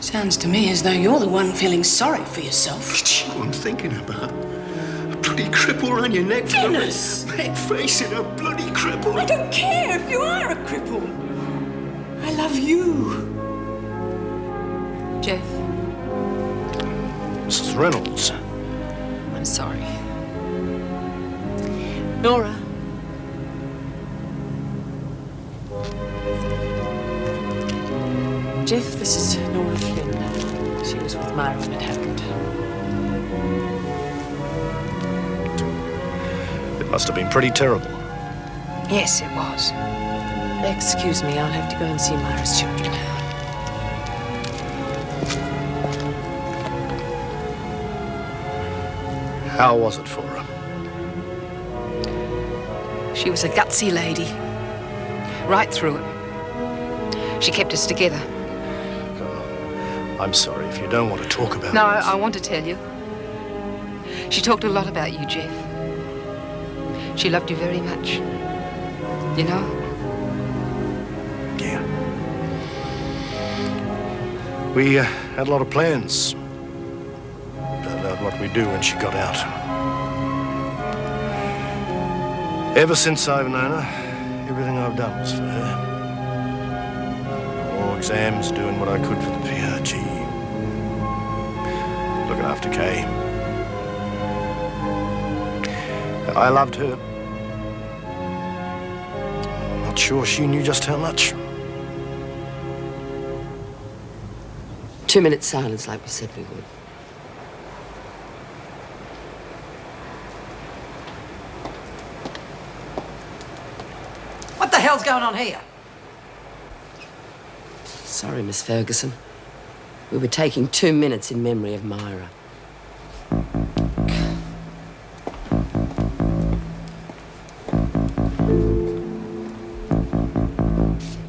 Sounds to me as though you're the one feeling sorry for yourself. It's you I'm thinking about. A bloody cripple around your neck. Dennis! Red face and a bloody cripple. I don't care if you are a cripple. I love you. Jeff. Mrs. Reynolds. I'm sorry. Nora. Jeff, this is Nora Flynn. She was with Myra when it happened. It must have been pretty terrible. Yes, it was. Excuse me, I'll have to go and see Myra's children. How was it for her? She was a gutsy lady. Right through it. She kept us together. I'm sorry if you don't want to talk about No, this. I want to tell you. She talked a lot about you, Jeff. She loved you very much. You know? Yeah. We had a lot of plans about what we'd do when she got out. Ever since I've known her, everything I've done was for her. More exams, doing what I could for the PRG. Looking after Kay. I loved her. I'm not sure she knew just how much. 2 minutes silence like we said we would. What the hell's going on here? Sorry, Miss Ferguson. We were taking 2 minutes in memory of Myra.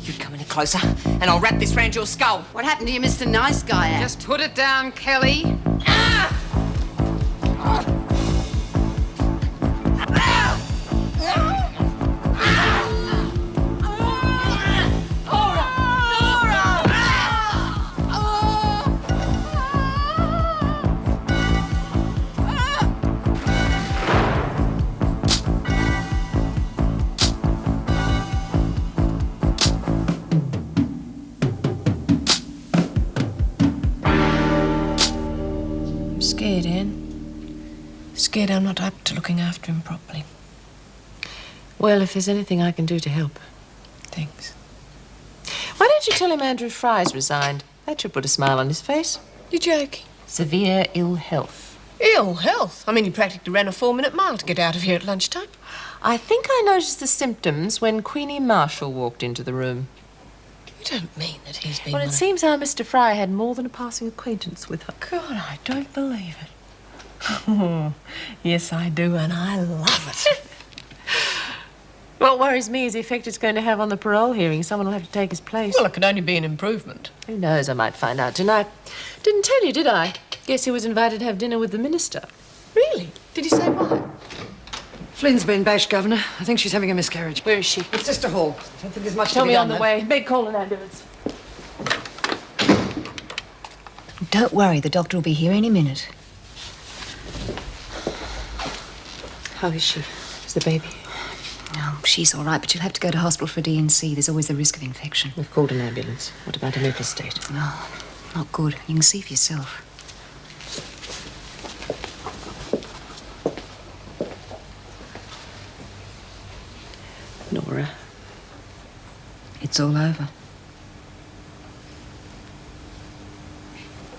You come any closer, and I'll wrap this round your skull. What happened to you, Mr. Nice Guy? Just put it down, Kelly. I'm scared, Anne. Scared I'm not up to looking after him properly. Well, if there's anything I can do to help. Thanks. Why don't you tell him Andrew Fry's resigned? That should put a smile on his face. You're joking. Severe ill health. Ill health? I mean, he practically ran a 4-minute mile to get out of here at lunchtime. I think I noticed the symptoms when Queenie Marshall walked into the room. You don't mean that he's been... Well, it seems our Mr. Fry had more than a passing acquaintance with her. God, I don't believe it. Oh, yes, I do, and I love it. What worries me is the effect it's going to have on the parole hearing. Someone will have to take his place. Well, it could only be an improvement. Who knows? I might find out tonight. Didn't tell you, did I? Guess he was invited to have dinner with the minister. Really? Did he say why? Flynn's been bashed, Governor. I think she's having a miscarriage. Where is she? It's Sister Hall. I don't think there's much Tell to be me done, on the though. way. Beg call an ambulance. Don't worry, the doctor will be here any minute. How is she? Is the baby? No, she's all right, but you'll have to go to hospital for D&C. There's always the risk of infection. We've called an ambulance. What about her mental state? No, not good. You can see for yourself. Nora. It's all over.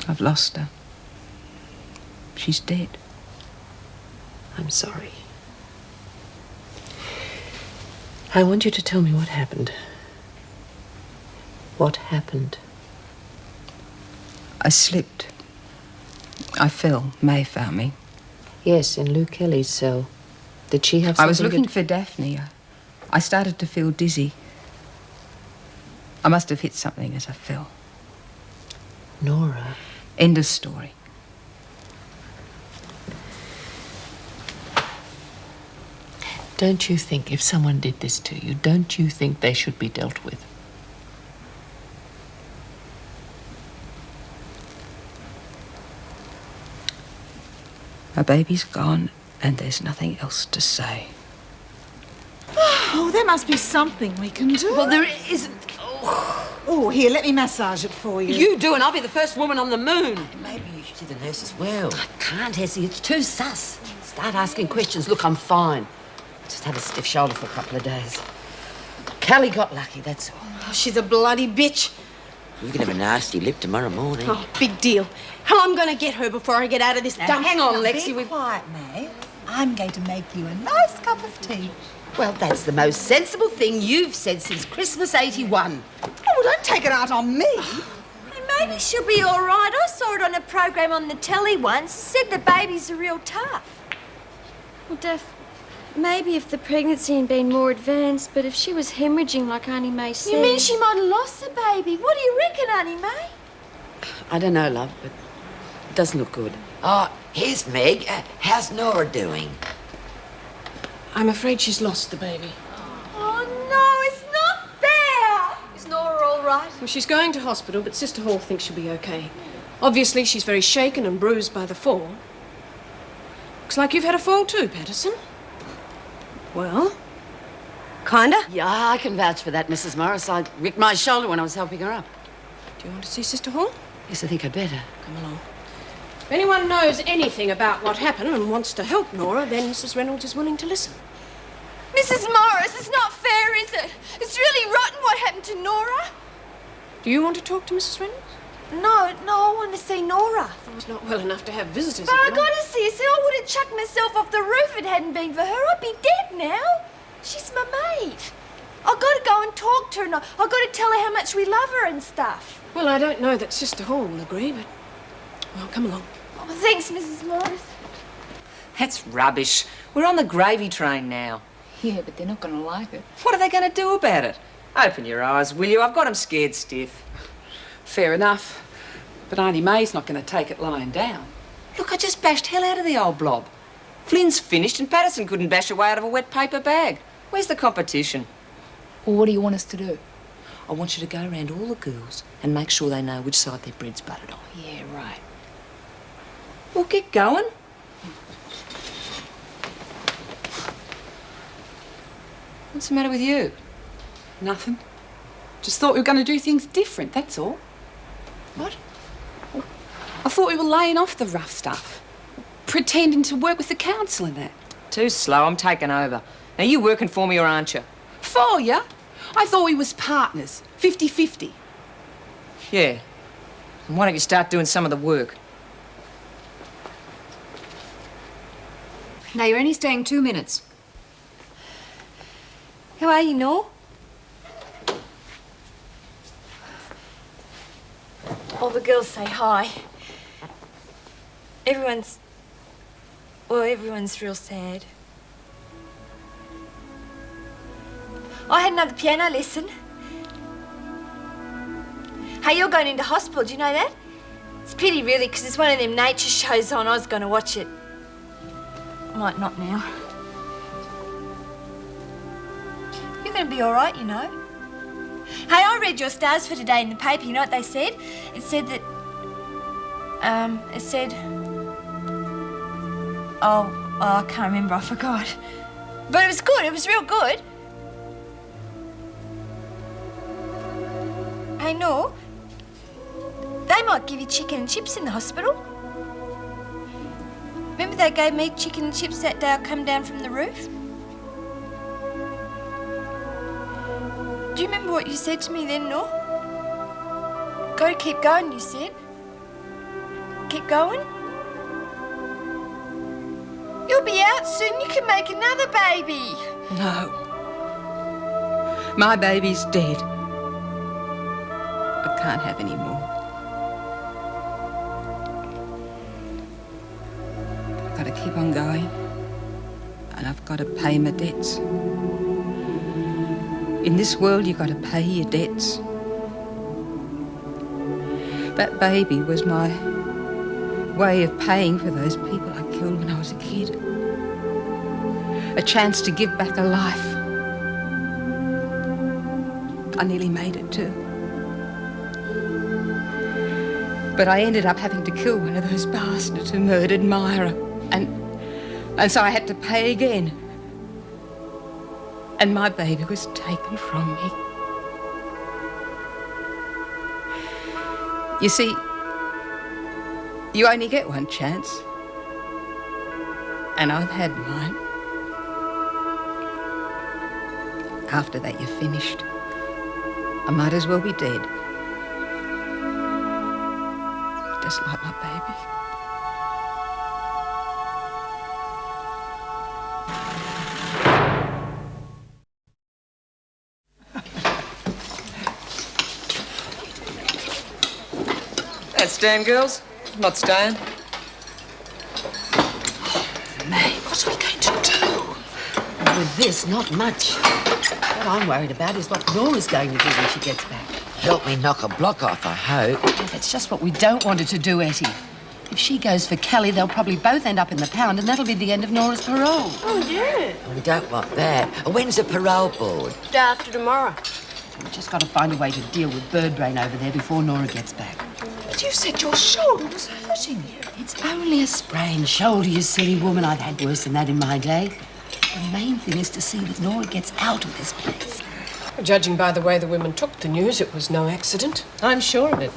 I've lost her. She's dead. I'm sorry. I want you to tell me what happened. What happened? I slipped. I fell. May found me. Yes, in Lou Kelly's cell. Did she have something I was looking to... for Daphne. I started to feel dizzy. I must have hit something as I fell. Nora. End of story. Don't you think if someone did this to you, don't you think they should be dealt with? Our baby's gone, and there's nothing else to say. Oh, there must be something we can do. Well, there isn't. Oh, here, let me massage it for you. You do, and I'll be the first woman on the moon. Maybe you should see the nurse as well. I can't, Essie. It's too sus. Start asking questions. Look, I'm fine. Just had a stiff shoulder for a couple of days. Callie got lucky, that's all. Oh, she's a bloody bitch. You can have a nasty lip tomorrow morning. Oh, big deal. Hell, I'm going to get her before I get out of this dump. Hang on, Lexi. Be quiet, May. I'm going to make you a nice cup of tea. Well, that's the most sensible thing you've said since Christmas '81. Oh, well, don't take it out on me. Maybe she'll be all right. I saw it on a program on the telly once. Said the babies are real tough. Well, Daph, maybe if the pregnancy had been more advanced, but if she was hemorrhaging like Auntie May said... You mean she might have lost the baby? What do you reckon, Auntie May? I don't know, love, but it doesn't look good. Oh, here's Meg. How's Nora doing? I'm afraid she's lost the baby. Oh, no, it's not fair. Is Nora all right? Well, she's going to hospital, but Sister Hall thinks she'll be okay. Obviously, she's very shaken and bruised by the fall. Looks like you've had a fall too, Patterson. Well, kinda. Yeah, I can vouch for that, Mrs. Morris. I ripped my shoulder when I was helping her up. Do you want to see Sister Hall? Yes, I think I'd better. Come along. If anyone knows anything about what happened and wants to help Nora, then Mrs. Reynolds is willing to listen. Mrs. Morris, it's not fair, is it? It's really rotten what happened to Nora. Do you want to talk to Mrs. Reynolds? No, I want to see Nora. It's not well enough to have visitors. But at I the gotta see her. See, I would have chucked myself off the roof if it hadn't been for her. I'd be dead now. She's my mate. I gotta go and talk to her. And I gotta tell her how much we love her and stuff. Well, I don't know that Sister Hall will agree, but... Well, come along. Oh, thanks, Mrs. Morris. That's rubbish. We're on the gravy train now. Yeah, but they're not going to like it. What are they going to do about it? Open your eyes, will you? I've got them scared stiff. Fair enough. But Auntie May's not going to take it lying down. Look, I just bashed hell out of the old blob. Flynn's finished and Patterson couldn't bash away out of a wet paper bag. Where's the competition? Well, what do you want us to do? I want you to go around all the girls and make sure they know which side their bread's buttered on. Yeah, right. Well, get going. What's the matter with you? Nothing. Just thought we were going to do things different, that's all. What? I thought we were laying off the rough stuff. Pretending to work with the council and that. Too slow, I'm taking over. Now, you working for me or aren't you? For ya? I thought we was partners, 50-50. Yeah. And why don't you start doing some of the work? Now, you're only staying 2 minutes. How are you, Nor? All the girls say hi. Everyone's real sad. I had another piano lesson. Hey, you're going into hospital, do you know that? It's a pity, really, because it's one of them nature shows on. I was going to watch it. Might not now. You're going to be all right, you know. Hey, I read your stars for today in the paper. You know what they said? It said that... Oh, I can't remember. I forgot. But it was good. It was real good. Hey, no. They might give you chicken and chips in the hospital. Remember they gave me chicken and chips that day I come down from the roof? Do you remember what you said to me then, no? Gotta keep going, you said. Keep going? You'll be out soon. You can make another baby. No. My baby's dead. I can't have any more. I've got to keep on going. And I've got to pay my debts. In this world, you've got to pay your debts. That baby was my way of paying for those people I killed when I was a kid. A chance to give back a life. I nearly made it too. But I ended up having to kill one of those bastards who murdered Myra. And so I had to pay again. And my baby was taken from me. You see, you only get one chance. And I've had mine. After that, you're finished. I might as well be dead. Just like my baby. That's Dan, girls. I'm not staying. May, what are we going to do? With this, not much. What I'm worried about is what Nora's going to do when she gets back. Help me knock a block off, I hope. Oh, that's just what we don't want her to do, Etty. If she goes for Kelly, they'll probably both end up in the pound, and that'll be the end of Nora's parole. Oh, yeah. We don't want that. When's the parole board? Day after tomorrow. We've just got to find a way to deal with Birdbrain over there before Nora gets back. But you said your shoulder was hurting you. It's only a sprained shoulder, you silly woman. I've had worse than that in my day. The main thing is to see that Nora gets out of this place. Judging by the way the women took the news, it was no accident. I'm sure of it.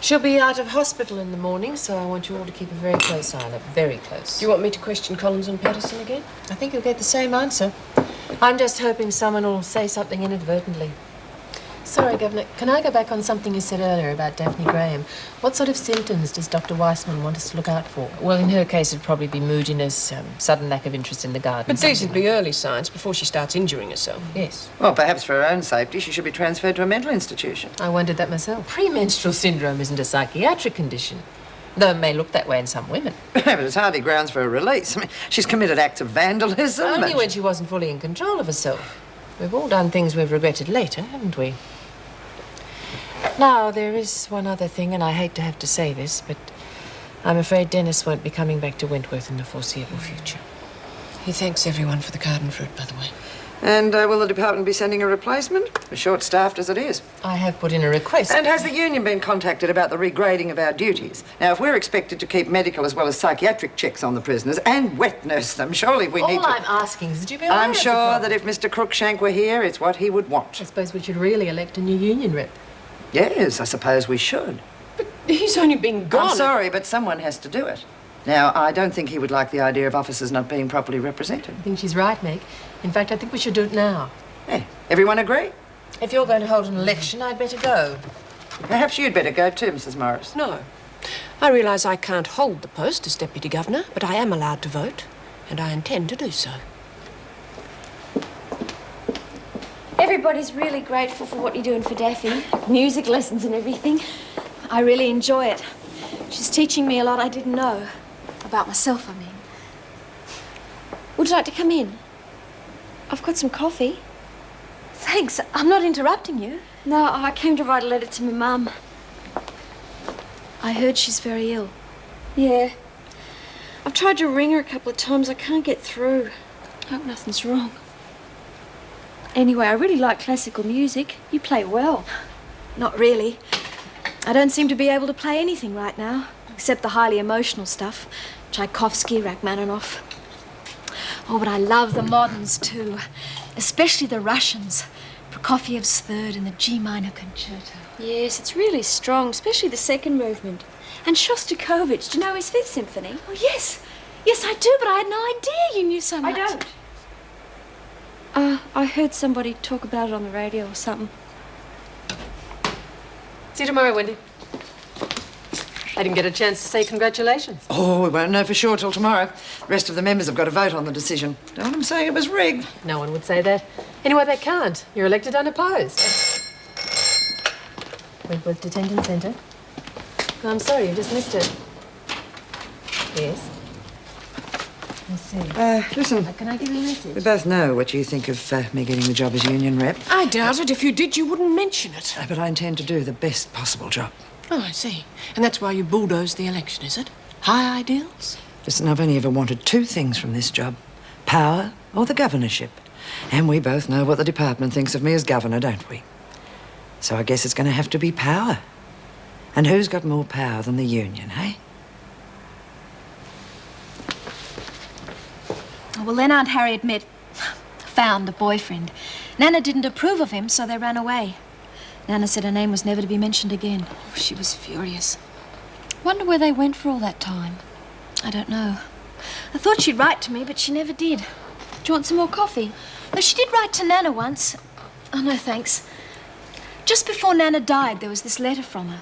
She'll be out of hospital in the morning, so I want you all to keep a very close eye on her. Very close. Do you want me to question Collins and Patterson again? I think you'll get the same answer. I'm just hoping someone will say something inadvertently. Sorry, Governor, can I go back on something you said earlier about Daphne Graham? What sort of symptoms does Dr. Weissman want us to look out for? Well, in her case, it'd probably be moodiness, sudden lack of interest in the garden. But decently early signs before she starts injuring herself. Yes. Well, perhaps for her own safety, she should be transferred to a mental institution. I wondered that myself. Premenstrual syndrome isn't a psychiatric condition, though it may look that way in some women. But it's hardly grounds for a release. I mean, she's committed acts of vandalism. Only when she wasn't fully in control of herself. We've all done things we've regretted later, haven't we? Now, there is one other thing, and I hate to have to say this, but I'm afraid Dennis won't be coming back to Wentworth in the foreseeable future. He thanks everyone for the garden fruit, by the way. And will the department be sending a replacement? As short-staffed as it is. I have put in a request. And has the union been contacted about the regrading of our duties? Now, if we're expected to keep medical as well as psychiatric checks on the prisoners and wet nurse them, surely we need to... All I'm asking is that you be aware I'm of the sure problem. that if Mr. Crookshank were here, it's what he would want. I suppose we should really elect a new union rep. Yes, I suppose we should. But he's only been gone. I'm sorry, but someone has to do it. Now, I don't think he would like the idea of officers not being properly represented. I think she's right, Meg. In fact, I think we should do it now. Hey, everyone agree? If you're going to hold an election, I'd better go. Perhaps you'd better go too, Mrs. Morris. No. I realise I can't hold the post as Deputy Governor, but I am allowed to vote, and I intend to do so. Everybody's really grateful for what you're doing for Daffy. Music lessons and everything. I really enjoy it. She's teaching me a lot I didn't know. About myself, I mean. Would you like to come in? I've got some coffee. Thanks. I'm not interrupting you. No, I came to write a letter to my mum. I heard she's very ill. Yeah. I've tried to ring her a couple of times. I can't get through. I hope nothing's wrong. Anyway, I really like classical music. You play well. Not really. I don't seem to be able to play anything right now, except the highly emotional stuff. Tchaikovsky, Rachmaninoff. Oh, but I love the moderns too, especially the Russians. Prokofiev's Third and the G minor concerto. Yes, it's really strong, especially the second movement. And Shostakovich, do you know his Fifth Symphony? Oh, yes. Yes, I do, but I had no idea you knew so much. I don't. I heard somebody talk about it on the radio or something. See you tomorrow, Wendy. I didn't get a chance to say congratulations. Oh, we won't know for sure till tomorrow. The rest of the members have got to vote on the decision. Don't want them saying it was rigged. No one would say that. Anyway, they can't. You're elected unopposed. Wentworth Detention Centre. Oh, I'm sorry, you just missed it. Yes? I see. Listen. Can I give you a message? We both know what you think of me getting the job as union rep. I doubt it. If you did, you wouldn't mention it. But I intend to do the best possible job. Oh, I see. And that's why you bulldozed the election, is it? High ideals? Listen, I've only ever wanted two things from this job. Power or the governorship. And we both know what the department thinks of me as governor, don't we? So I guess it's going to have to be power. And who's got more power than the union, eh? Well, then Aunt Harriet found a boyfriend. Nana didn't approve of him, so they ran away. Nana said her name was never to be mentioned again. Oh, she was furious. Wonder where they went for all that time. I don't know. I thought she'd write to me, but she never did. Do you want some more coffee? No, she did write to Nana once. Oh, no, thanks. Just before Nana died, there was this letter from her.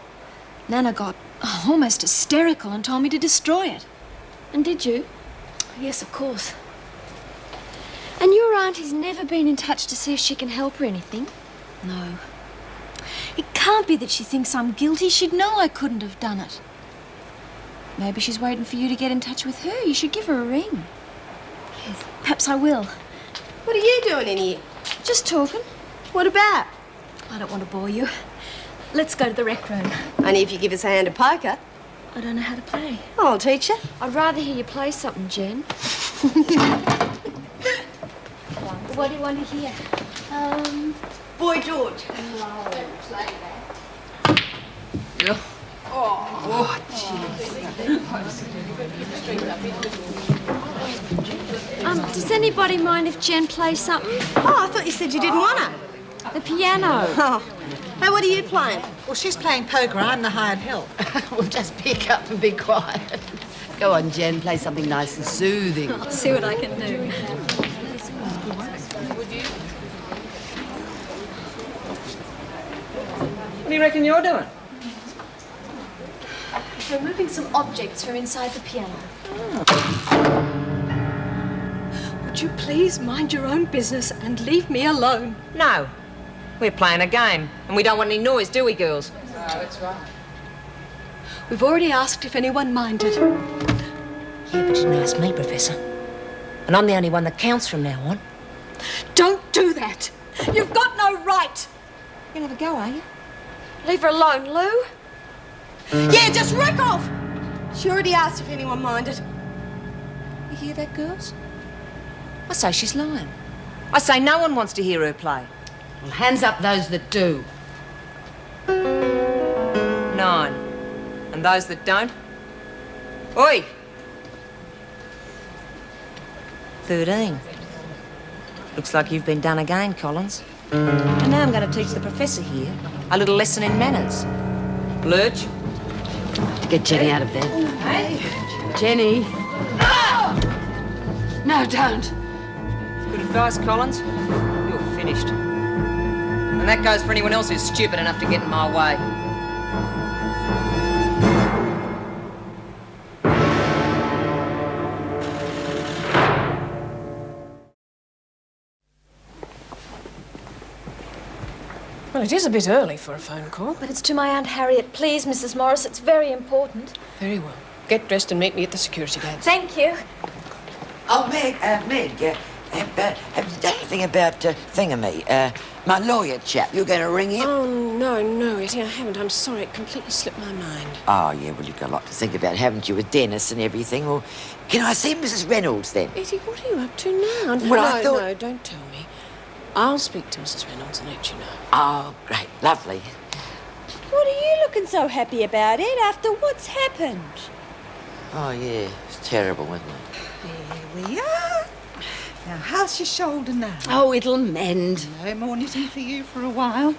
Nana got almost hysterical and told me to destroy it. And did you? Yes, of course. And your auntie's never been in touch to see if she can help or anything? No. It can't be that she thinks I'm guilty. She'd know I couldn't have done it. Maybe she's waiting for you to get in touch with her. You should give her a ring. Yes, perhaps I will. What are you doing in here? Just talking. What about? I don't want to bore you. Let's go to the rec room. Only if you give us a hand at poker. I don't know how to play. I'll teach you. I'd rather hear you play something, Jen. What do you want to hear? Boy George. Does anybody mind if Jen plays something? Oh, I thought you said you didn't want to. The piano. Oh. Hey, what are you playing? Well, she's playing poker. I'm the hired help. We'll just pick up and be quiet. Go on, Jen, play something nice and soothing. I'll see what I can do. What do you reckon you're doing? Removing some objects from inside the piano. Would you please mind your own business and leave me alone? No. We're playing a game, and we don't want any noise, do we, girls? No, that's right. We've already asked if anyone minded. Yeah, but you know it's me, Professor. And I'm the only one that counts from now on. Don't do that. You've got no right. You're gonna have a go, are you? Leave her alone, Lou. Yeah, just wreck off! She already asked if anyone minded. You hear that, girls? I say she's lying. I say no one wants to hear her play. Well, hands up those that do. 9. And those that don't? Oi! 13. Looks like you've been done again, Collins. And now I'm going to teach the professor here a little lesson in manners. Lurch. Get Jenny out of bed. Hey. Jenny. Oh! No, don't. Good advice, Collins. You're finished. And that goes for anyone else who's stupid enough to get in my way. Well, it is a bit early for a phone call. But it's to my Aunt Harriet. Please, Mrs. Morris, it's very important. Very well. Get dressed and meet me at the security gates. Thank you. Oh, Meg, have you done anything about Thingamy? My lawyer chap, you're going to ring him? Oh, no, Etty, I haven't. I'm sorry, it completely slipped my mind. Oh, yeah, well, you've got a lot to think about, haven't you, with Dennis and everything? Well, can I see Mrs. Reynolds, then? Etty, what are you up to now? No, don't tell me. I'll speak to Mrs. Reynolds and let you know. Oh, great, lovely. What are you looking so happy about, Ed, after what's happened? Oh, yeah, it's terrible, isn't it? Here we are. Now, how's your shoulder now? Oh, it'll mend. No more knitting for you for a while.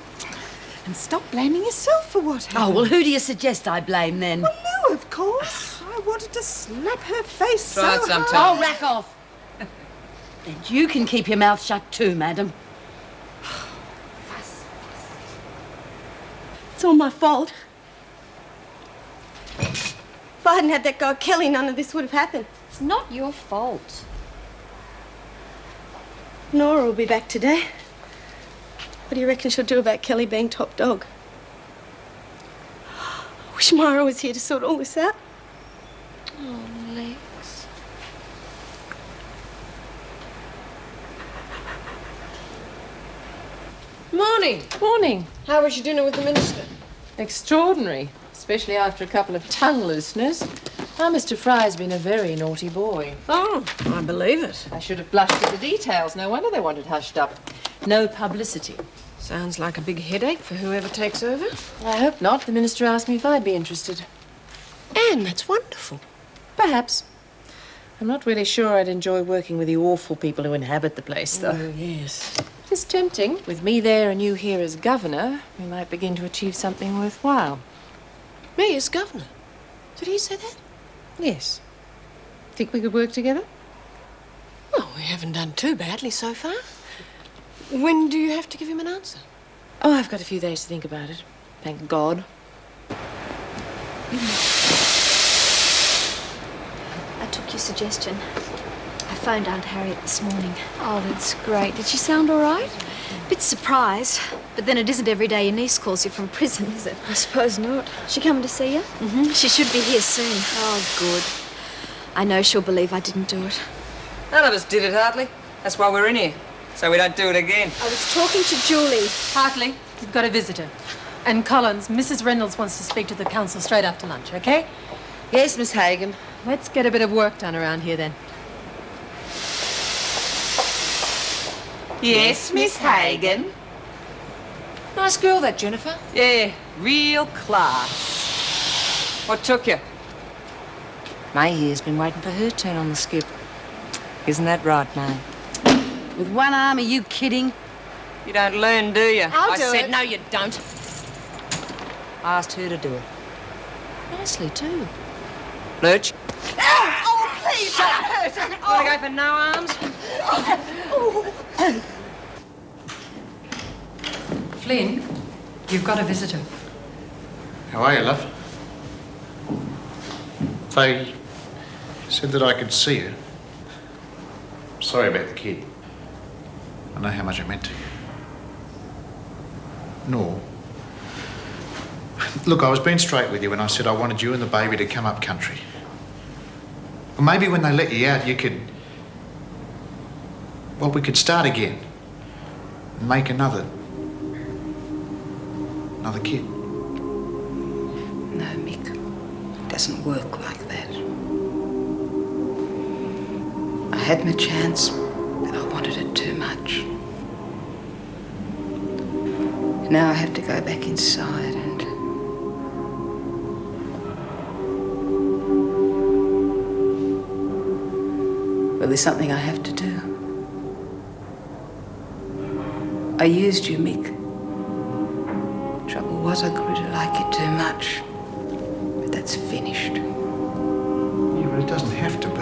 And stop blaming yourself for what happened. Oh, well, who do you suggest I blame, then? Well, Lou, of course. I wanted to slap her face Try it so sometime. hard. Oh, rack off. And you can keep your mouth shut too, madam. It's all my fault. If I hadn't had that guy Kelly, none of this would have happened. It's not your fault. Nora will be back today. What do you reckon she'll do about Kelly being top dog? I wish Myra was here to sort all this out. Oh, Lex. Morning. How was your dinner with the minister? Extraordinary, especially after a couple of tongue looseners. Our Mr. Fry's been a very naughty boy. Oh, I believe it. I should have blushed at the details. No wonder they wanted hushed up. No publicity. Sounds like a big headache for whoever takes over. I hope not. The minister asked me if I'd be interested. Anne, that's wonderful. Perhaps. I'm not really sure I'd enjoy working with the awful people who inhabit the place, though. Oh, yes. It is tempting. With me there and you here as governor, we might begin to achieve something worthwhile. Me as governor? Did he say that? Yes. Think we could work together? Well, we haven't done too badly so far. When do you have to give him an answer? Oh, I've got a few days to think about it. Thank God. I took your suggestion. I phoned Aunt Harriet this morning. Oh, that's great. Did she sound all right? Bit surprised, but then it isn't every day your niece calls you from prison, is it? I suppose not. She coming to see you? Mm-hmm. She should be here soon. Oh, good. I know she'll believe I didn't do it. None of us did it, Hartley. That's why we're in here, so we don't do it again. I was talking to Julie. Hartley, you've got a visitor. And Collins, Mrs. Reynolds wants to speak to the council straight after lunch, okay? Yes, Miss Hagan. Let's get a bit of work done around here, then. Yes, Miss Hagan. Nice girl, that Jennifer. Yeah, real class. What took you? May here's been waiting for her turn on the skip. Isn't that right, May? With one arm, are you kidding? You don't learn, do you? I'll I do said it. no, you don't. I asked her to do it. Nicely, too. Lurch. Oh, please, that hurts. Want to go for no arms? Flynn, you've got a visitor. How are you, love? They said that I could see you. Sorry about the kid. I know how much it meant to you. No. Look, I was being straight with you when I said I wanted you and the baby to come up country. Well, maybe when they let you out, you could... Well, we could start again. And make another kid. No, Mick. It doesn't work like that. I had my chance, but I wanted it too much. Now I have to go back inside and... Well, there's something I have to do. I used you, Mick. Trouble was I grew to like you too much. But that's finished. Yeah, but it doesn't have to be.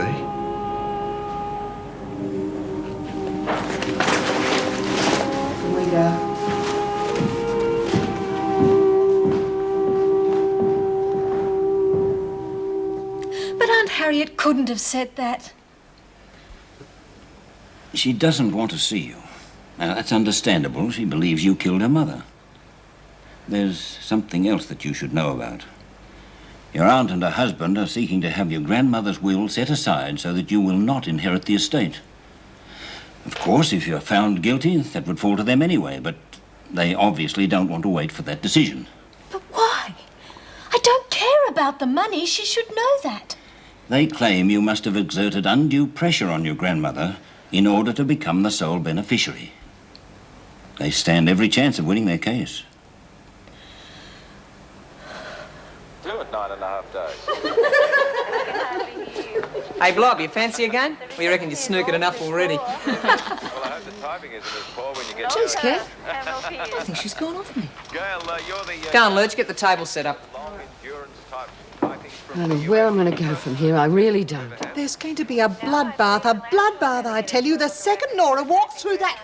Here we go. But Aunt Harriet couldn't have said that. She doesn't want to see you. Now, that's understandable. She believes you killed her mother. There's something else that you should know about. Your aunt and her husband are seeking to have your grandmother's will set aside so that you will not inherit the estate. Of course, if you're found guilty, that would fall to them anyway, but they obviously don't want to wait for that decision. But why? I don't care about the money. She should know that. They claim you must have exerted undue pressure on your grandmother in order to become the sole beneficiary. They stand every chance of winning their case. 2 at 9.5 days. Hey, Blob, you fancy a game? Or you reckon you're snookered enough already? Well, I hope the typing isn't as poor when you get Jeez, going. Kat. I think she's gone off me. Gail, you're the... Go on, Lurch, get the table set up. I don't know where I'm going to go from here. I really don't. There's going to be a bloodbath, I tell you. The second Nora walks through that...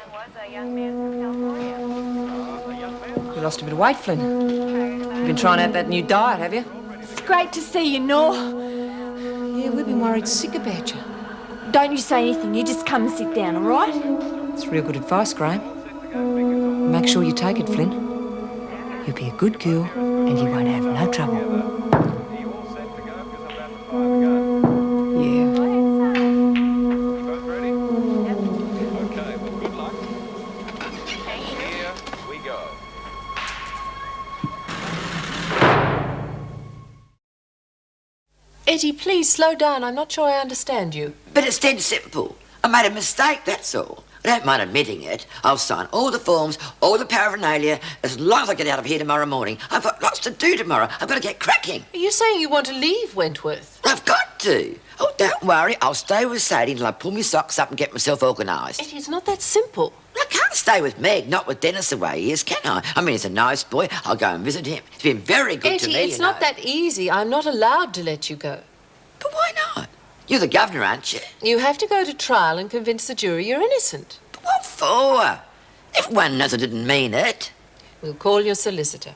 You lost a bit of weight, Flynn. You've been trying out that new diet, have you? It's great to see you, Nor. Yeah, we've been worried sick about you. Don't you say anything. You just come and sit down, all right? It's real good advice, Graham. Make sure you take it, Flynn. You'll be a good girl and you won't have no trouble. Yeah. Both ready? Okay, well, good luck. Here we go. Eddie, please slow down. I'm not sure I understand you. But it's dead simple. I made a mistake, that's all. I don't mind admitting it. I'll sign all the forms, all the paraphernalia, as long as I get out of here tomorrow morning. I've got lots to do tomorrow. I've got to get cracking. Are you saying you want to leave Wentworth? I've got to. Oh, don't worry. I'll stay with Sadie until I pull my socks up and get myself organised. Eddie, it's not that simple. I can't stay with Meg, not with Dennis the way he is, can I? I mean, he's a nice boy. I'll go and visit him. He's been very good to Eddie, me, it's you not know. that easy. I'm not allowed to let you go. But why not? You're the governor, aren't you? You have to go to trial and convince the jury you're innocent. But what for? Everyone knows I didn't mean it. We'll call your solicitor.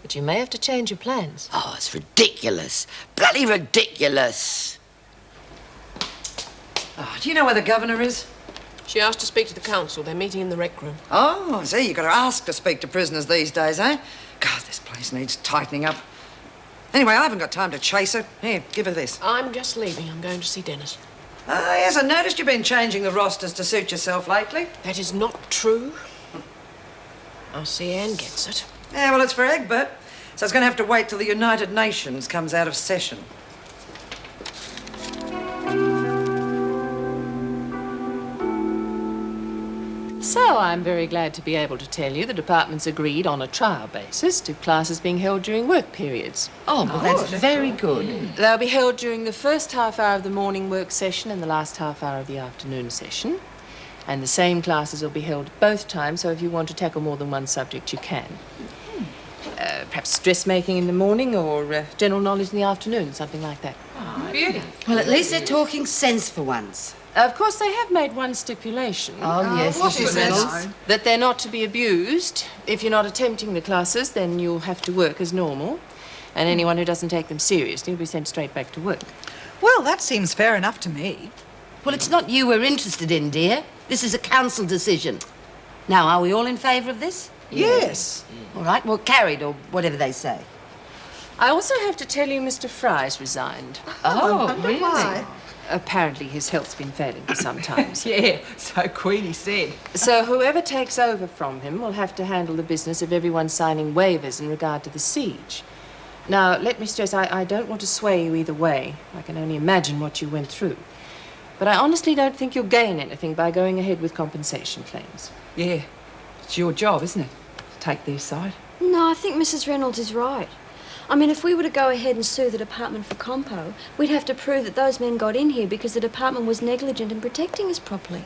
But you may have to change your plans. Oh, it's ridiculous. Bloody ridiculous. Oh, do you know where the governor is? She asked to speak to the council. They're meeting in the rec room. Oh, see, you've got to ask to speak to prisoners these days, eh? God, this place needs tightening up. Anyway, I haven't got time to chase her. Here, give her this. I'm just leaving. I'm going to see Dennis. Oh, yes, I noticed you've been changing the rosters to suit yourself lately. That is not true. I'll see Anne gets it. Yeah, well, it's for Egbert, so it's going to have to wait till the United Nations comes out of session. So I'm very glad to be able to tell you the department's agreed on a trial basis to classes being held during work periods. Oh, well, that's very good. They'll be held during the first half hour of the morning work session and the last half hour of the afternoon session. And the same classes will be held both times, so if you want to tackle more than one subject, you can. Perhaps dressmaking in the morning or general knowledge in the afternoon, something like that. Well, at least they're talking sense for once. Of course, they have made one stipulation. Oh, yes, what Mrs. is Reynolds? it? That they're not to be abused. If you're not attempting the classes, then you'll have to work as normal. And anyone who doesn't take them seriously will be sent straight back to work. Well, that seems fair enough to me. Well, it's not you we're interested in, dear. This is a council decision. Now, are we all in favour of this? Yes. All right, well, carried, or whatever they say. I also have to tell you Mr. Fry's resigned. Oh, really? Why? Apparently his health's been failing for some time. Yeah, so Queenie said. So whoever takes over from him will have to handle the business of everyone signing waivers in regard to the siege. Now, let me stress, I don't want to sway you either way. I can only imagine what you went through. But I honestly don't think you'll gain anything by going ahead with compensation claims. Yeah, it's your job, isn't it? To take their side. No, I think Mrs. Reynolds is right. I mean, if we were to go ahead and sue the department for compo, we'd have to prove that those men got in here because the department was negligent in protecting us properly.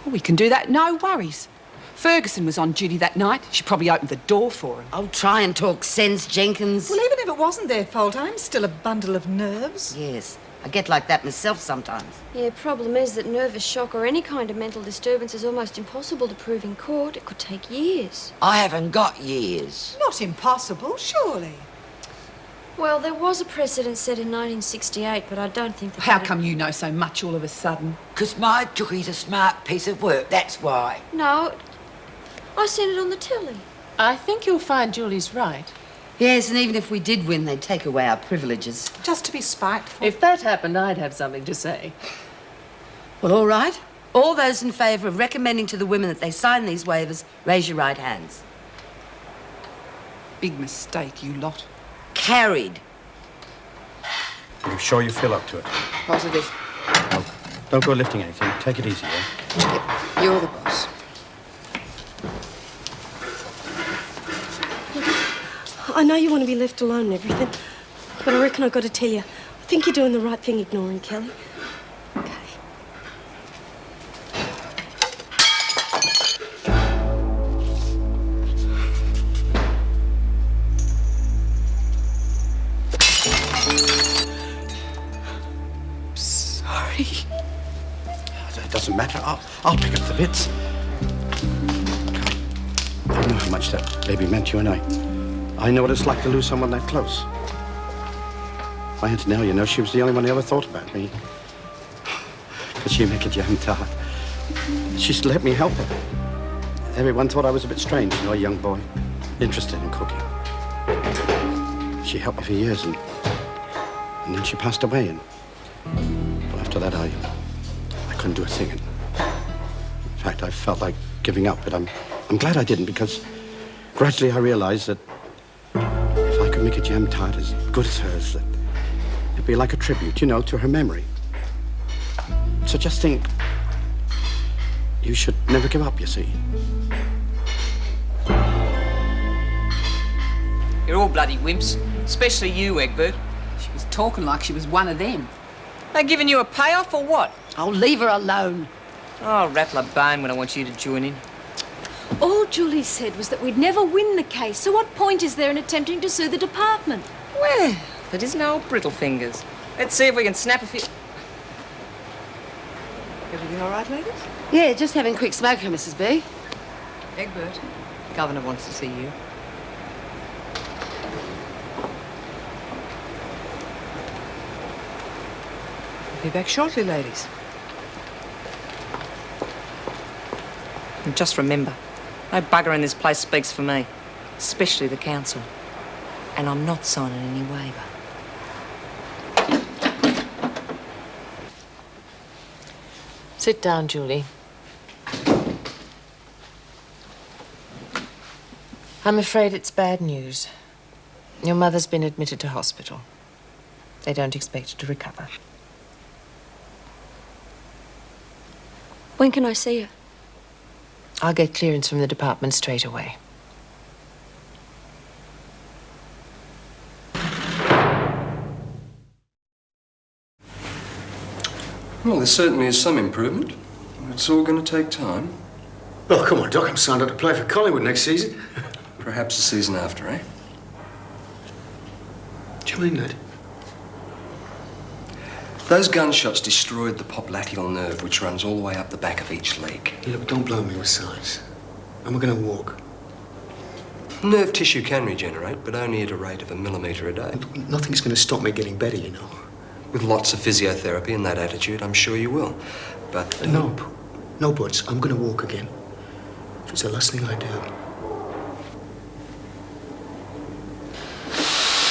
Well, we can do that, no worries. Ferguson was on duty that night. She probably opened the door for him. Oh, try and talk sense, Jenkins. Well, even if it wasn't their fault, I'm still a bundle of nerves. Yes, I get like that myself sometimes. Yeah, problem is that nervous shock or any kind of mental disturbance is almost impossible to prove in court. It could take years. I haven't got years. Not impossible, surely. Well, there was a precedent set in 1968, but I don't think that... How come you know so much all of a sudden? 'Cause my tookie's a smart piece of work, that's why. No, I seen it on the telly. I think you'll find Julie's right. Yes, and even if we did win, they'd take away our privileges. Just to be spiteful. If that happened, I'd have something to say. Well, all right. All those in favour of recommending to the women that they sign these waivers, raise your right hands. Big mistake, you lot. Carried. Are you sure you feel up to it? Positive. Well, don't go lifting anything. Take it easy, yeah? You're the boss. I know you want to be left alone and everything, but I reckon I've got to tell you, I think you're doing the right thing ignoring Kelly. Okay. Sorry. It doesn't matter. I'll pick up the bits. I know how much that baby meant to you and I know what it's like to lose someone that close. My Aunt Nell, you know, she was the only one who ever thought about me. But she make it young tart. She used to let me help her. Everyone thought I was a bit strange, you know, a young boy, interested in cooking. She helped me for years, and then she passed away, and well, after that, I couldn't do a thing. And in fact, I felt like giving up, but I'm glad I didn't, because gradually I realized that if I could make a jam tart as good as hers, that it'd be like a tribute, you know, to her memory. So just think, you should never give up, you see. You're all bloody wimps, especially you, Egbert. She was talking like she was one of them. They giving you a payoff or what? Oh, leave her alone. I'll rattle a bone when I want you to join in. All Julie said was that we'd never win the case, so what point is there in attempting to sue the department? Well, it isn't old brittle fingers. Let's see if we can snap a few... Everything all right, ladies? Yeah, just having a quick smoke here, Mrs. B. Egbert, Governor wants to see you. Be back shortly, ladies. And just remember, no bugger in this place speaks for me, especially the council. And I'm not signing any waiver. Sit down, Julie. I'm afraid it's bad news. Your mother's been admitted to hospital. They don't expect her to recover. When can I see her? I'll get clearance from the department straight away. Well, there certainly is some improvement. It's all going to take time. Oh, come on, Doc. I'm signed up to play for Collingwood next season. Perhaps the season after, eh? Do you mean that? Those gunshots destroyed the popliteal nerve, which runs all the way up the back of each leg. Hey, look, don't blow me with science. And we're going to walk. Nerve tissue can regenerate, but only at a rate of 1 millimetre a day. Nothing's going to stop me getting better, you know. With lots of physiotherapy and that attitude, I'm sure you will. But... No buts. I'm going to walk again. It's the last thing I do.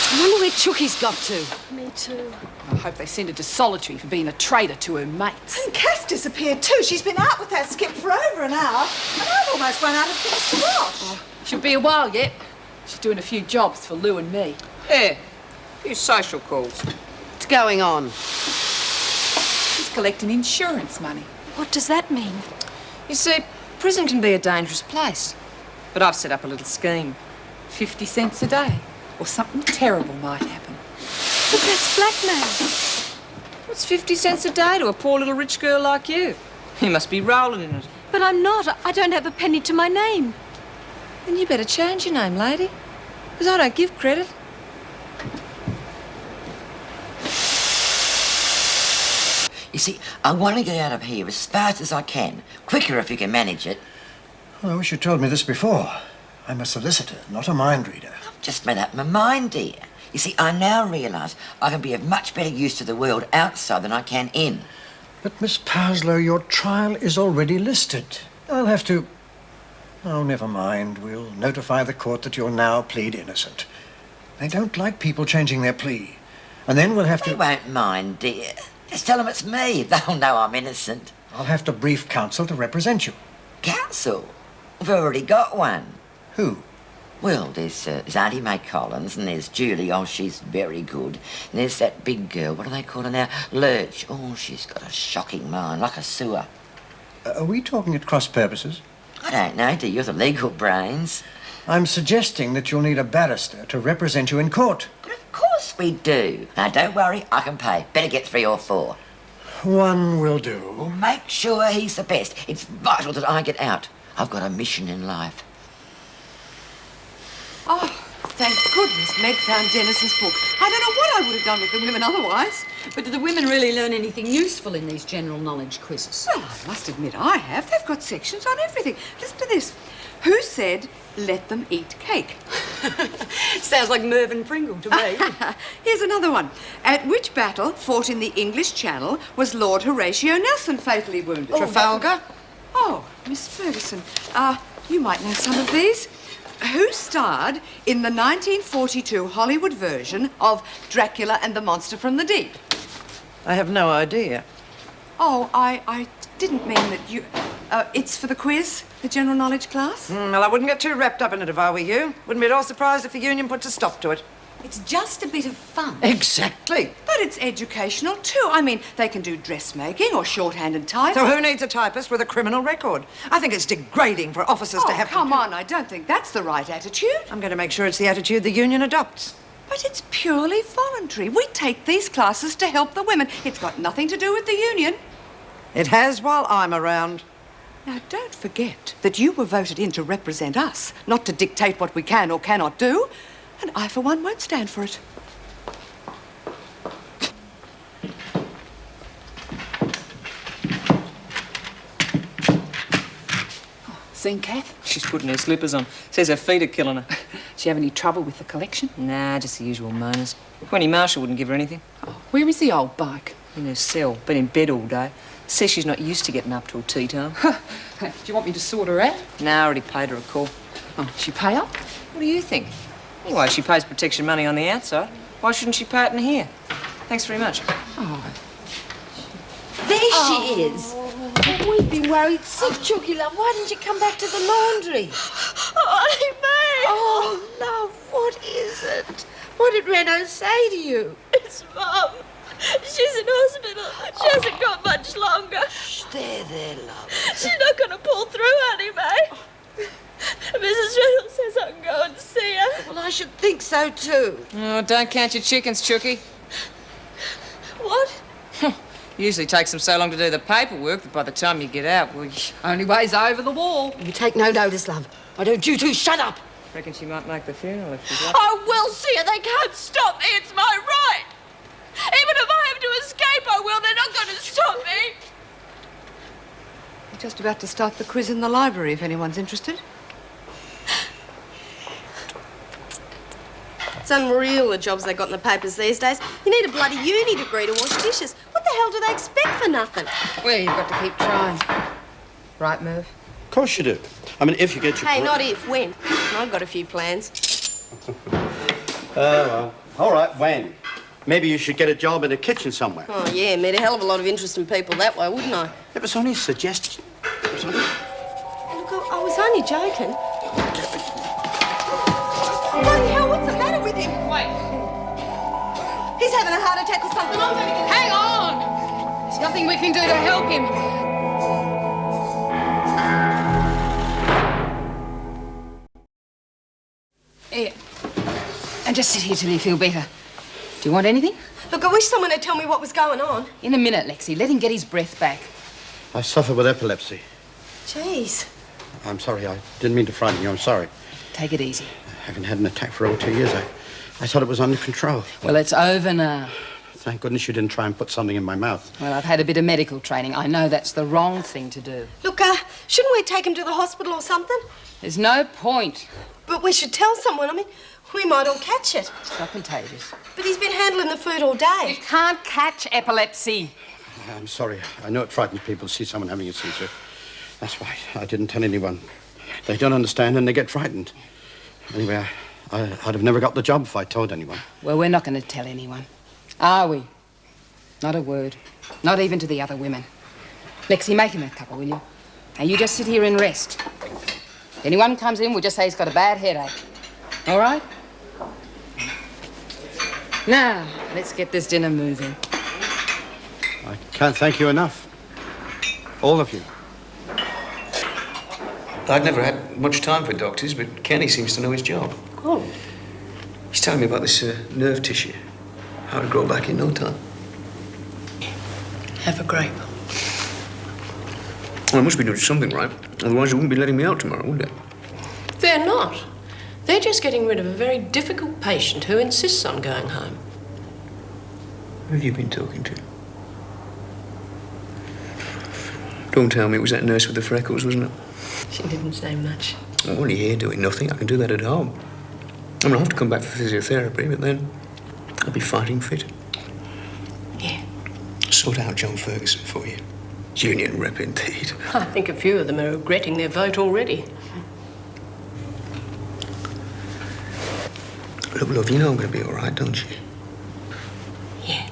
I wonder where Chooky's got to. Me too. I hope they send her to solitary for being a traitor to her mates. And Cass disappeared too. She's been out with that skip for over an hour, and I've almost run out of things to wash. Oh, she'll be a while yet. She's doing a few jobs for Lou and me. Yeah, a few social calls. What's going on? She's collecting insurance money. What does that mean? You see, prison can be a dangerous place. But I've set up a little scheme. 50 cents a day, or something terrible might happen. But that's blackmail. What's 50 cents a day to a poor little rich girl like you? You must be rolling in it. But I'm not. I don't have a penny to my name. Then you better change your name, lady. Because I don't give credit. You see, I want to get out of here as fast as I can. Quicker if you can manage it. Well, I wish you told me this before. I'm a solicitor, not a mind reader. I've just made up my mind, dear. You see, I now realise I can be of much better use to the world outside than I can in. But, Miss Parslow, your trial is already listed. I'll have to... Oh, never mind. We'll notify the court that you'll now plead innocent. They don't like people changing their plea. And then we'll have to... They won't mind, dear. Just tell them it's me. They'll know I'm innocent. I'll have to brief counsel to represent you. Counsel? We've already got one. Who? Well, there's Auntie May Collins, and there's Julie. Oh, she's very good. And there's that big girl. What do they call her now? Lurch. Oh, she's got a shocking mind, like a sewer. Are we talking at cross purposes? I don't know, do you? The legal brains. I'm suggesting that you'll need a barrister to represent you in court. Of course we do. Now, don't worry, I can pay. Better get 3 or 4. One will do. Make sure he's the best. It's vital that I get out. I've got a mission in life. Oh, thank goodness Meg found Dennis's book. I don't know what I would have done with the women otherwise. But do the women really learn anything useful in these general knowledge quizzes? Well, I must admit I have. They've got sections on everything. Listen to this. Who said, let them eat cake? Sounds like Mervyn Pringle to me. Here's another one. At which battle fought in the English Channel was Lord Horatio Nelson fatally wounded? Trafalgar? Oh, Miss Ferguson. You might know some of these. Who starred in the 1942 Hollywood version of Dracula and the Monster from the Deep? I have no idea. Oh, I didn't mean that you... it's for the quiz, the general knowledge class? Well, I wouldn't get too wrapped up in it if I were you. Wouldn't be at all surprised if the union puts a stop to it. It's just a bit of fun. Exactly. But it's educational too. I mean, they can do dressmaking or shorthand and typing. So who needs a typist with a criminal record? I think it's degrading for officers to have come on, I don't think that's the right attitude. I'm going to make sure it's the attitude the union adopts. But it's purely voluntary. We take these classes to help the women. It's got nothing to do with the union. It has while I'm around. Now, don't forget that you were voted in to represent us, not to dictate what we can or cannot do. And I, for one, won't stand for it. Seen Kath? She's putting her slippers on. Says her feet are killing her. She have any trouble with the collection? Nah, just the usual moaners. Queenie Marshall wouldn't give her anything. Where is the old bloke? In her cell. Been in bed all day. Says she's not used to getting up till tea time. Do you want me to sort her out? Nah, I already paid her a call. Oh, she pay up? What do you think? Anyway, she pays protection money on the outside. Why shouldn't she pay it in here? Thanks very much. Oh. There she is. Oh, we've been worried sick, Chooky, love. Why didn't you come back to the laundry? Ollie, mate! Oh, love, what is it? What did Reno say to you? It's Mum. She's in hospital. She hasn't got much longer. Shh, there, love. She's not going to pull through, honey, mate. Mrs. Reynolds says I can go and see her. Well, I should think so, too. Oh, don't count your chickens, Chooky. What? Usually takes them so long to do the paperwork that by the time you get out, well, only way's over the wall. You take no notice, love. Why don't you two shut up? Reckon she might make the funeral if she's lucky. I will see her. They can't stop me. It's my right. Even if I have to escape, I will. They're not going to stop me. We're just about to start the quiz in the library, if anyone's interested. It's unreal, the jobs they got in the papers these days. You need a bloody uni degree to wash dishes. What the hell do they expect for nothing? Well, you've got to keep trying. Right, Merv? Of course you do. I mean, if you get your... Hey, not if, when. I've got a few plans. well, all right, when? Maybe you should get a job in a kitchen somewhere. Oh, yeah, meet a hell of a lot of interesting people that way, wouldn't I? It was only a suggestion. It was only... Look, I was only joking. Bloody hell, what's the matter with him? Wait. He's having a heart attack or something. I'm going to get... Hang on! There's nothing we can do to help him. Here. And just sit here till you feel better. Do you want anything? Look, I wish someone would tell me what was going on. In a minute, Lexi. Let him get his breath back. I suffer with epilepsy. Jeez. I'm sorry, I didn't mean to frighten you. I'm sorry. Take it easy. I haven't had an attack for over 2 years. I thought it was under control. Well, it's over now. Thank goodness you didn't try and put something in my mouth. Well, I've had a bit of medical training. I know that's the wrong thing to do. Look, shouldn't we take him to the hospital or something? There's no point. But we should tell someone. I mean, we might all catch it. It's not contagious. But he's been handling the food all day. You can't catch epilepsy. I'm sorry. I know it frightens people to see someone having a seizure. That's why I didn't tell anyone. They don't understand and they get frightened. Anyway, I'd have never got the job if I told anyone. Well, we're not going to tell anyone. Are we? Not a word. Not even to the other women. Lexi, make him a cuppa, will you? Now, you just sit here and rest. If anyone comes in, we'll just say he's got a bad headache. All right? Now, let's get this dinner moving. I can't thank you enough. All of you. I'd never had much time for doctors, but Kenny seems to know his job. Oh. He's telling me about this nerve tissue. How to grow back in no time. Have a grape. Well, I must be doing something right. Otherwise, they wouldn't be letting me out tomorrow, would they? They're not. They're just getting rid of a very difficult patient who insists on going home. Who have you been talking to? Don't tell me it was that nurse with the freckles, wasn't it? She didn't say much. I'm only here doing nothing. I can do that at home. I'm gonna have to come back for physiotherapy, but then I'll be fighting fit. Yeah. Sort out John Ferguson for you. Union rep indeed. I think a few of them are regretting their vote already. Look, love, you know I'm gonna be all right, don't you? Yeah.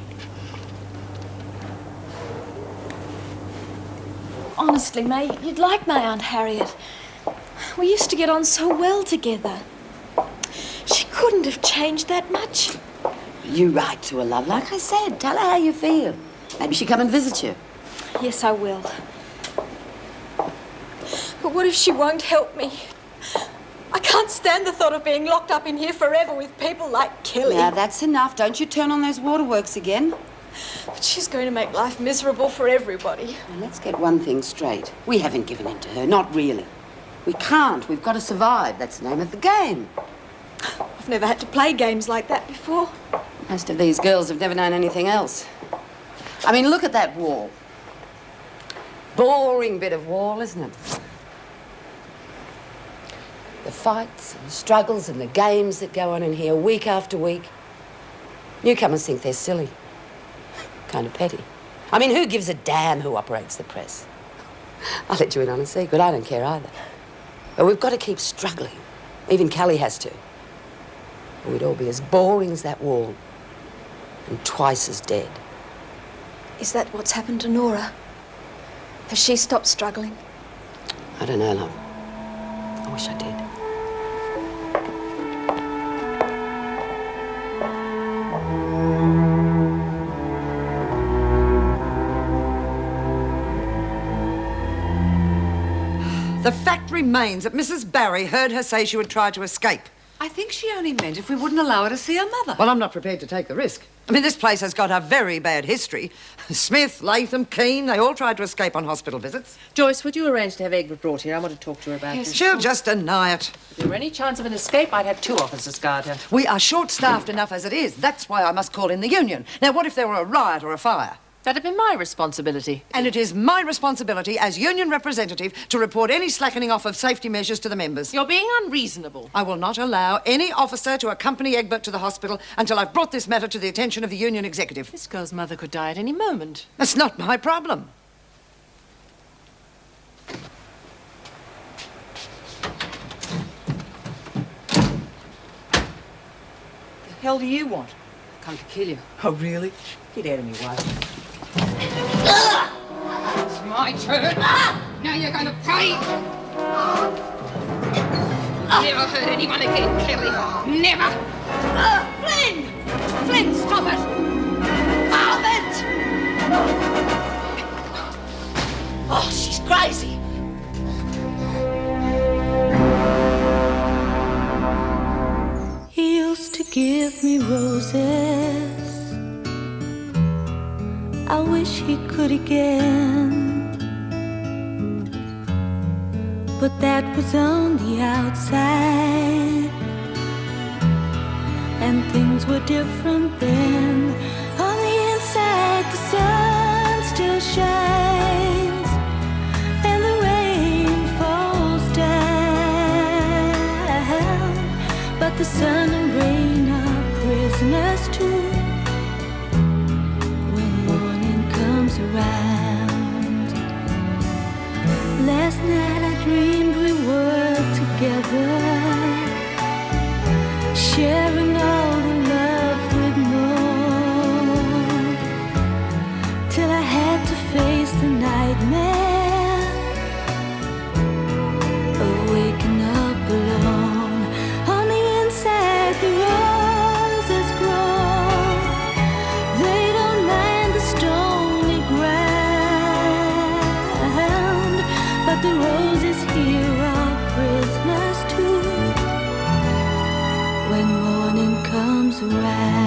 Honestly, May, you'd like my Aunt Harriet. We used to get on so well together. She couldn't have changed that much. You write to her, love. Like I said, tell her how you feel. Maybe she'll come and visit you. Yes, I will. But what if she won't help me? I can't stand the thought of being locked up in here forever with people like Kelly. Now, that's enough. Don't you turn on those waterworks again. But she's going to make life miserable for everybody. Now, let's get one thing straight. We haven't given in to her, not really. We can't. We've got to survive. That's the name of the game. I've never had to play games like that before. Most of these girls have never known anything else. I mean, look at that wall. Boring bit of wall, isn't it? The fights and the struggles and the games that go on in here week after week. Newcomers think they're silly. Kind of petty. I mean, who gives a damn who operates the press? I'll let you in on a secret. I don't care either. But we've got to keep struggling. Even Callie has to. Or we'd all be as boring as that wall. And twice as dead. Is that what's happened to Nora? Has she stopped struggling? I don't know, love. I wish I did. The fact remains that Mrs. Barry heard her say she would try to escape. I think she only meant if we wouldn't allow her to see her mother. Well, I'm not prepared to take the risk. I mean, this place has got a very bad history. Smith, Latham, Keane, they all tried to escape on hospital visits. Joyce, would you arrange to have Egbert brought here? I want to talk to her about this. She'll just deny it. If there were any chance of an escape, I'd have 2 officers guard her. We are short-staffed enough as it is. That's why I must call in the union. Now, what if there were a riot or a fire? That'd be my responsibility. And it is my responsibility as union representative to report any slackening off of safety measures to the members. You're being unreasonable. I will not allow any officer to accompany Egbert to the hospital until I've brought this matter to the attention of the union executive. This girl's mother could die at any moment. That's not my problem. The hell do you want? I've come to kill you. Oh, really? Get out of my way. It's my turn. Now you're going to pay. Never hurt anyone again, Kelly. Never. Flynn! Flynn, stop it! Stop it! Oh, she's crazy. He used to give me roses. I wish he could again, but that was on the outside, and things were different then. On the inside, the sun still shines, and the rain falls down, but the sun and rain are prisoners too. Around. Last night I dreamed we were together, sharing all the love we'd known, till I had to face the nightmare of waking up alone. On the inside the roses grow, they don't mind the stone, but the roses here are prisoners too when morning comes around.